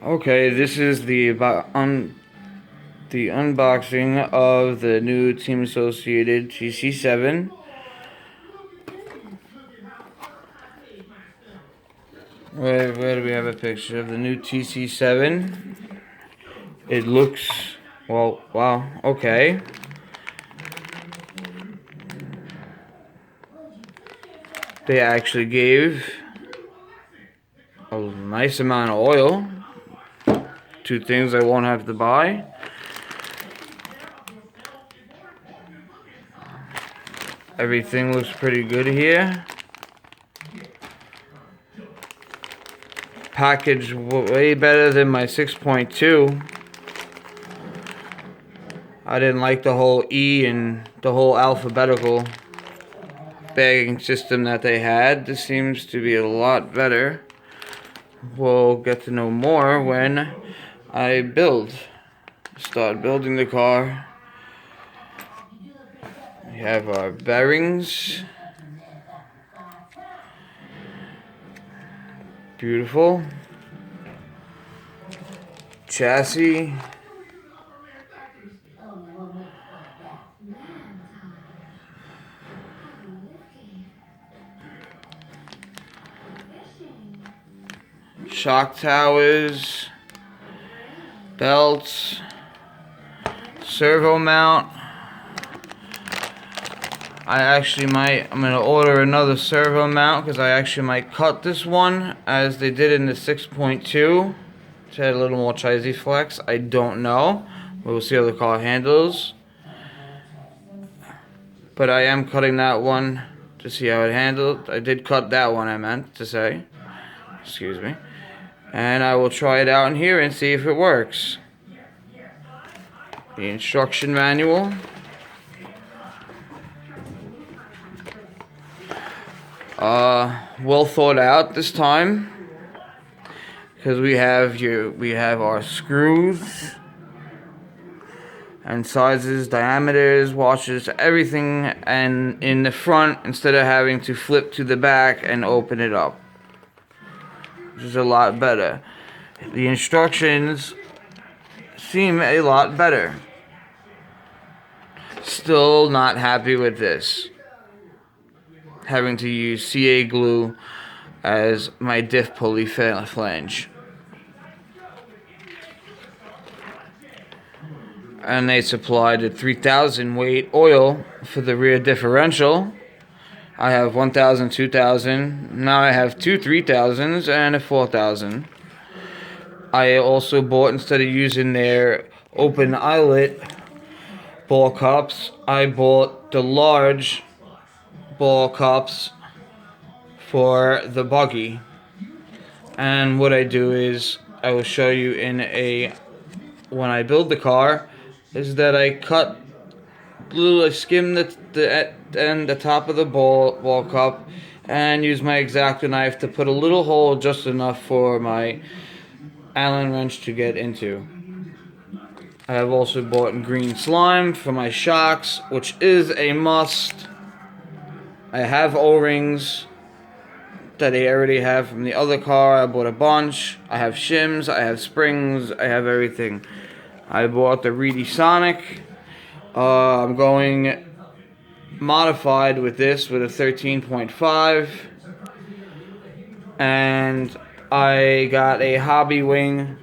Okay, this is the unboxing of the new Team Associated TC7. Where do we have a picture of the new TC7? It looks, well, wow, okay. They actually gave a nice amount of oil. Two things I won't have to buy. Everything looks pretty good here. Package way better than my 6.2. I didn't like the whole E and the whole alphabetical bagging system that they had. This seems to be a lot better. We'll get to know more when I start building the car. We have our bearings. Beautiful. Chassis. Shock towers. Belts. Servo mount. I'm going to order another servo mount because I actually might cut this one as they did in the 6.2 to add a little more chassis flex. I don't know. We'll see how the car handles. But I am cutting that one to see how it handled. I did cut that one, I meant to say. Excuse me. And I will try it out in here and see if it works. The instruction manual. Well thought out this time because we have our screws and sizes, diameters, washers, everything, and in the front instead of having to flip to the back and open it up, which is a lot better. The instructions seem a lot better. Still not happy with this. Having to use CA glue as my diff pulley flange. And they supplied a 3,000 weight oil for the rear differential. I have 1,000, 2,000. Now I have two 3,000s and a 4,000. I also bought, instead of using their open eyelet ball cups, I bought the large ball cups for the buggy. And what I do is, I will show you when I build the car, is that I skim the top of the ball cup and use my X-Acto knife to put a little hole just enough for my Allen wrench to get into. I have also bought green slime for my shocks, which is a must. I have O-rings that I already have from the other car. I bought a bunch. I have shims, I have springs, I have everything. I bought the Reedy Sonic. I'm going modified with this with a 13.5. And I got a hobby wing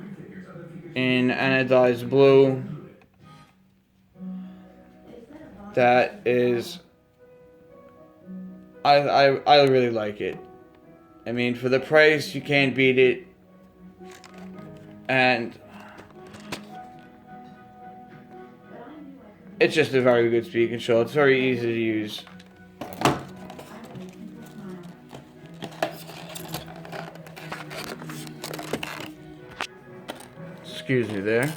in anodized blue. That is, I really like it. I mean, for the price, you can't beat it. And it's just a very good speed control. It's very easy to use. Excuse me there.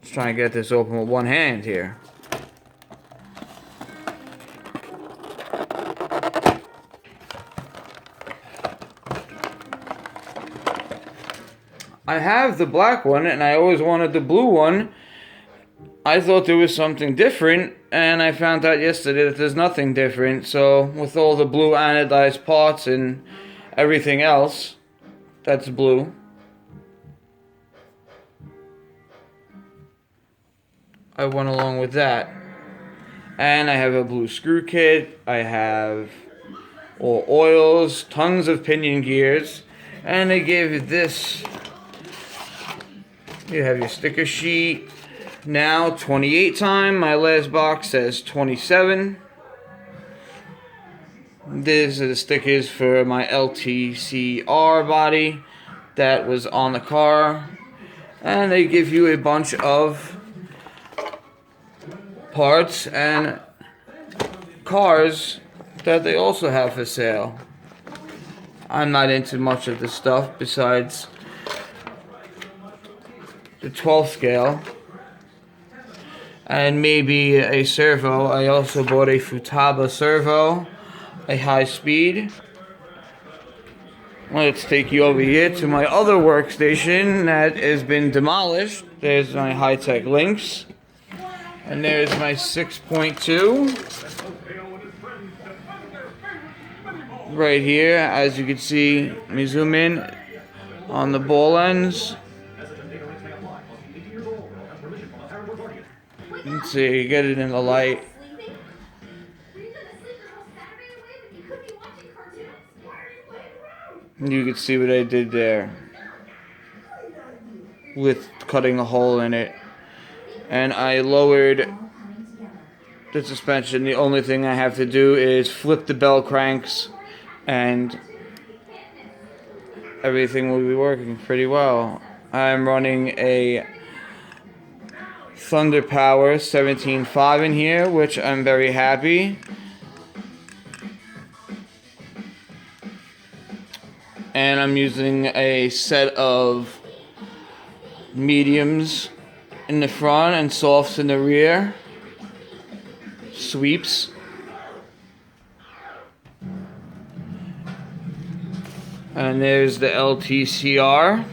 Just trying to get this open with one hand here. I have the black one, and I always wanted the blue one. I thought there was something different, and I found out yesterday that there's nothing different. So with all the blue anodized parts and everything else that's blue, I went along with that. And I have a blue screw kit. I have all oils, tons of pinion gears. And they gave you this. You have your sticker sheet. Now 28 time. My last box says 27. These are the stickers for my LTCR body that was on the car. And they give you a bunch of parts and cars that they also have for sale. I'm not into much of this stuff besides the 12 scale and maybe a servo. I also bought a Futaba servo, a high speed. Let's take you over here to my other workstation that has been demolished. There's my high-tech links. And there's my 6.2. Right here, as you can see, let me zoom in on the ball ends. Let's see, get it in the light. You can see what I did there with cutting a hole in it. And I lowered the suspension. The only thing I have to do is flip the bell cranks and everything will be working pretty well. I'm running a Thunder Power 17.5 in here, which I'm very happy. And I'm using a set of mediums in the front and softs in the rear. Sweeps. And there's the LTCR.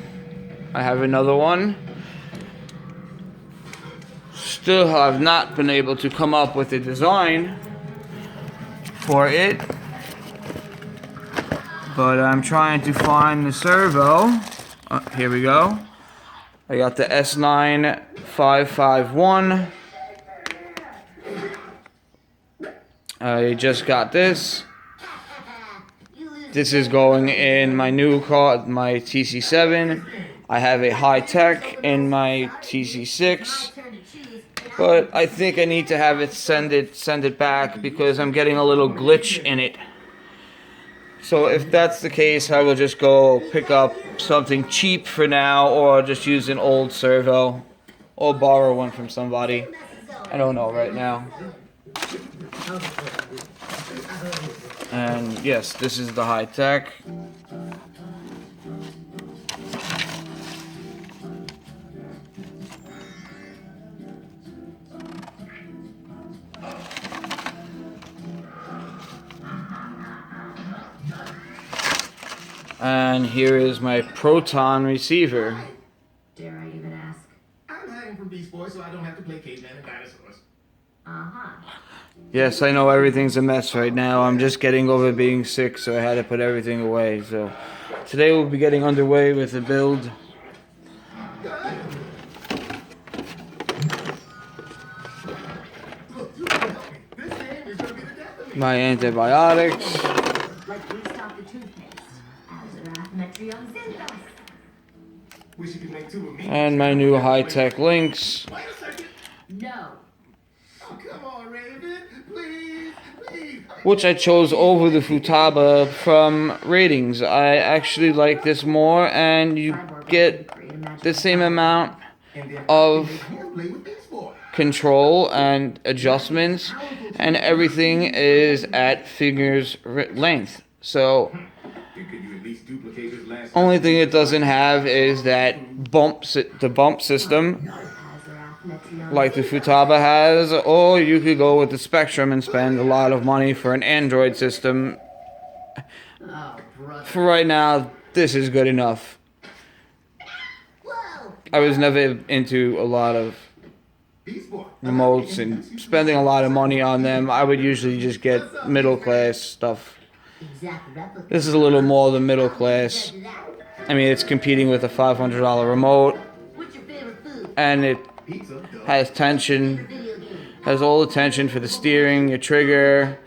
I have another one. Still have not been able to come up with a design for it. But I'm trying to find the servo. Here we go. I got the S9551. I just got this. This is going in my new car, my TC7. I have a high-tech in my TC6. But I think I need to have it send it back because I'm getting a little glitch in it. So if that's the case, I will just go pick up something cheap for now, or just use an old servo, or borrow one from somebody. I don't know right now. And yes, this is the high-tech. And here is my Proton receiver. Dare I even ask? I'm hiding from Beast Boy so I don't have to play caveman and dinosaurs. Uh-huh. Yes, I know everything's a mess right now. I'm just getting over being sick, so I had to put everything away. So today we'll be getting underway with the build. My antibiotics. Like we stop the toothpaste. Wish you could make two of me. And my new high-tech links. Wait a second. No. Oh, come on, Raven. Please, please. Which I chose over the Futaba from ratings. I actually like this more, and you get the same amount of Play with Beast Boy. control and adjustments, and everything is at fingers length. So Could you at least duplicate his last only thing it doesn't have is that the bump system like the Futaba has, or you could go with the Spectrum and spend a lot of money for an Android system. Oh, brother. For right now, this is good enough. I was never into a lot of Beast Boy. remotes and spending a lot of money on them. I would usually just get middle class stuff. This is a little more than middle class. I mean, it's competing with a $500 remote, What's your favorite food? and it Pizza. Duh. Has tension, has all the tension for the steering, your trigger.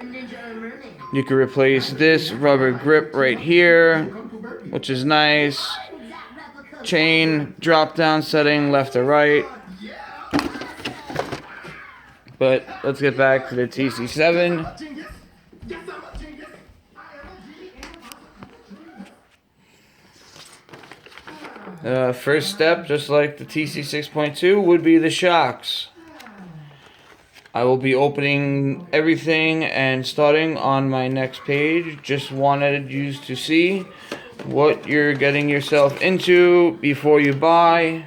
You can replace this rubber grip right here, which is nice. Chain drop down setting left or right. But let's get back to the TC7. Genius. Yes, I'm a genius. I am a genius. First step, just like the TC6.2, would be the shocks. I will be opening everything and starting on my next page. Just wanted you to see what you're getting yourself into before you buy.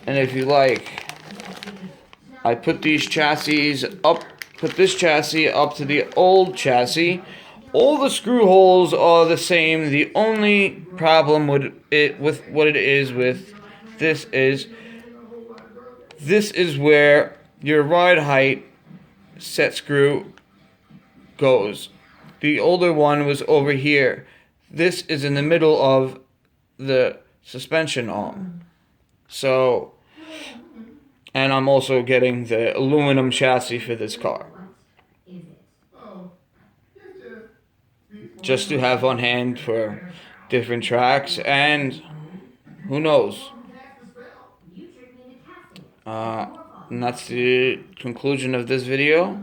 And if you like, I put these chassis up, put this chassis up to the old chassis. All the screw holes are the same. The only problem with what it is with this is where your ride height set screw goes. The older one was over here. This is in the middle of the suspension arm. So, and I'm also getting the aluminum chassis for this car, just to have on hand for different tracks, and who knows. And that's the conclusion of this video.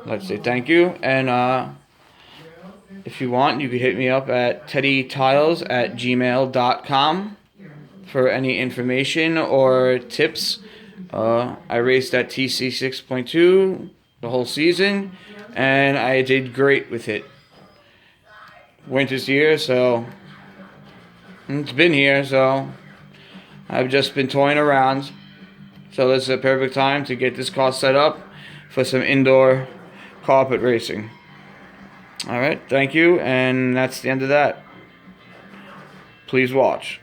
Let's say thank you, and if you want, you can hit me up at teddytiles@gmail.com for any information or tips. I raced at TC6.2 the whole season, and I did great with it. Winter's here, so it's been here, so I've just been toying around. So this is a perfect time to get this car set up for some indoor carpet racing. Alright, thank you, and that's the end of that. Please watch.